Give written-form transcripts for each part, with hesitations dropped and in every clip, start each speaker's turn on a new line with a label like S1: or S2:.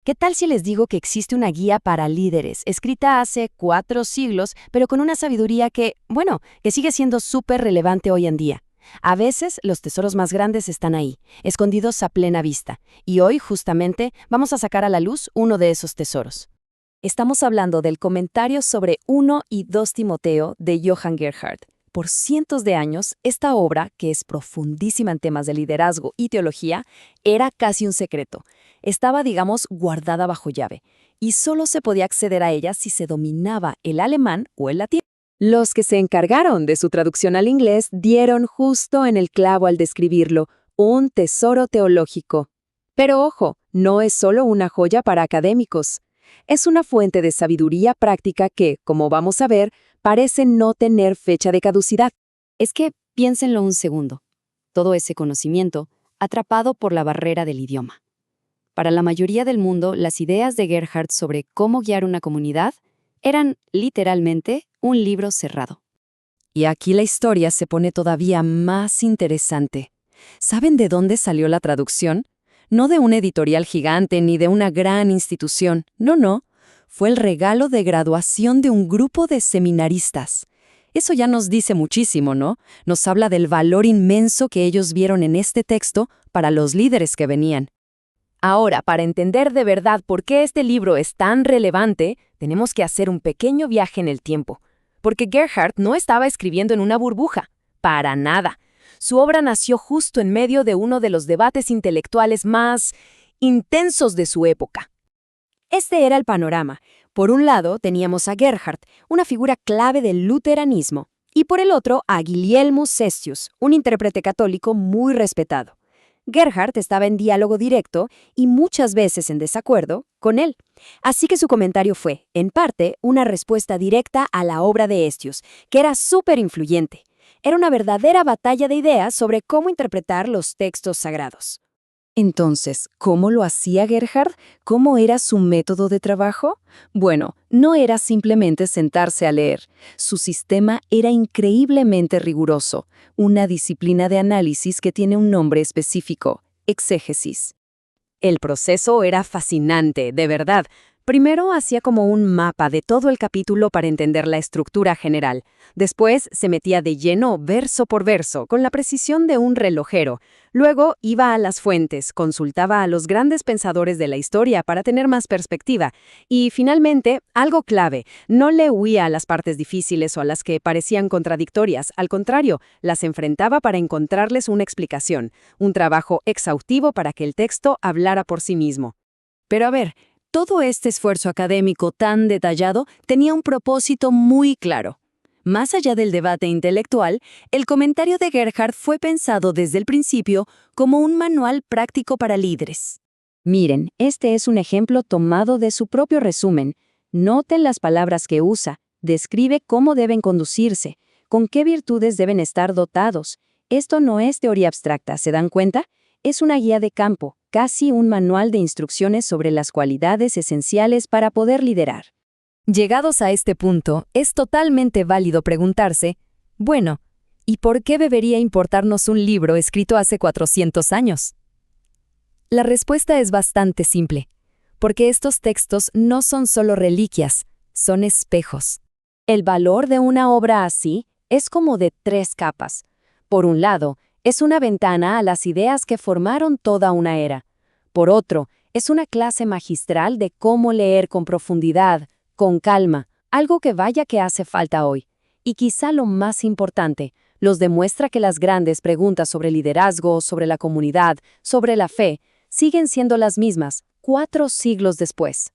S1: ¿Qué tal si les digo que existe una guía para líderes, escrita hace 4 siglos, pero con una sabiduría que sigue siendo súper relevante hoy en día? A veces los tesoros más grandes están ahí, escondidos a plena vista, y hoy justamente vamos a sacar a la luz uno de esos tesoros. Estamos hablando del comentario sobre 1 y 2 Timoteo de Johann Gerhard. Por cientos de años, esta obra, que es profundísima en temas de liderazgo y teología, era casi un secreto. Estaba, digamos, guardada bajo llave, y solo se podía acceder a ella si se dominaba el alemán o el latín. Los que se encargaron de su traducción al inglés dieron justo en el clavo al describirlo, un tesoro teológico. Pero ojo, no es solo una joya para académicos. Es una fuente de sabiduría práctica que, como vamos a ver, parece no tener fecha de caducidad. Es que, piénsenlo un segundo, todo ese conocimiento atrapado por la barrera del idioma. Para la mayoría del mundo, las ideas de Gerhard sobre cómo guiar una comunidad eran, literalmente, un libro cerrado. Y aquí la historia se pone todavía más interesante. ¿Saben de dónde salió la traducción? No de una editorial gigante ni de una gran institución. No. Fue el regalo de graduación de un grupo de seminaristas. Eso ya nos dice muchísimo, ¿no? Nos habla del valor inmenso que ellos vieron en este texto para los líderes que venían. Ahora, para entender de verdad por qué este libro es tan relevante, tenemos que hacer un pequeño viaje en el tiempo. Porque Gerhard no estaba escribiendo en una burbuja. Para nada. Su obra nació justo en medio de uno de los debates intelectuales más intensos de su época. Este era el panorama. Por un lado teníamos a Gerhard, una figura clave del luteranismo, y por el otro a Guilielmus Cestius, un intérprete católico muy respetado. Gerhard estaba en diálogo directo y muchas veces en desacuerdo con él. Así que su comentario fue, en parte, una respuesta directa a la obra de Cestius, que era súper influyente. Era una verdadera batalla de ideas sobre cómo interpretar los textos sagrados. Entonces, ¿cómo lo hacía Gerhard? ¿Cómo era su método de trabajo? Bueno, no era simplemente sentarse a leer. Su sistema era increíblemente riguroso, una disciplina de análisis que tiene un nombre específico, exégesis. El proceso era fascinante, de verdad. Primero hacía como un mapa de todo el capítulo para entender la estructura general. Después se metía de lleno verso por verso, con la precisión de un relojero. Luego iba a las fuentes, consultaba a los grandes pensadores de la historia para tener más perspectiva. Y finalmente, algo clave, no le huía a las partes difíciles o a las que parecían contradictorias. Al contrario, las enfrentaba para encontrarles una explicación. Un trabajo exhaustivo para que el texto hablara por sí mismo. Pero a ver, todo este esfuerzo académico tan detallado tenía un propósito muy claro. Más allá del debate intelectual, el comentario de Gerhard fue pensado desde el principio como un manual práctico para líderes. Miren, este es un ejemplo tomado de su propio resumen. Noten las palabras que usa, describe cómo deben conducirse, con qué virtudes deben estar dotados. Esto no es teoría abstracta, ¿se dan cuenta? Es una guía de campo, casi un manual de instrucciones sobre las cualidades esenciales para poder liderar. Llegados a este punto, es totalmente válido preguntarse, bueno, ¿y por qué debería importarnos un libro escrito hace 400 años? La respuesta es bastante simple, porque estos textos no son solo reliquias, son espejos. El valor de una obra así es como de 3 capas. Por un lado, es una ventana a las ideas que formaron toda una era. Por otro, es una clase magistral de cómo leer con profundidad, con calma, algo que vaya que hace falta hoy. Y quizá lo más importante, nos demuestra que las grandes preguntas sobre liderazgo, sobre la comunidad, sobre la fe, siguen siendo las mismas, 4 siglos después.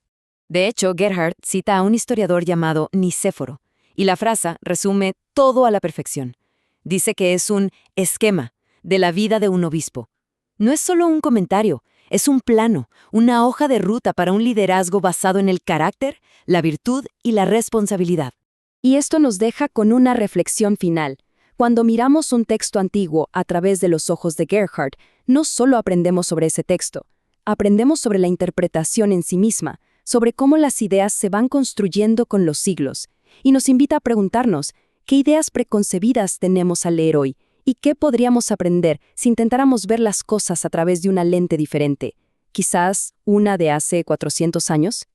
S1: De hecho, Gerhard cita a un historiador llamado Nicéforo, y la frase resume todo a la perfección. Dice que es un esquema de la vida de un obispo. No es solo un comentario, es un plano, una hoja de ruta para un liderazgo basado en el carácter, la virtud y la responsabilidad. Y esto nos deja con una reflexión final. Cuando miramos un texto antiguo a través de los ojos de Gerhard, no solo aprendemos sobre ese texto, aprendemos sobre la interpretación en sí misma, sobre cómo las ideas se van construyendo con los siglos, y nos invita a preguntarnos, ¿qué ideas preconcebidas tenemos al leer hoy? ¿Y qué podríamos aprender si intentáramos ver las cosas a través de una lente diferente? quizás una de hace 400 años.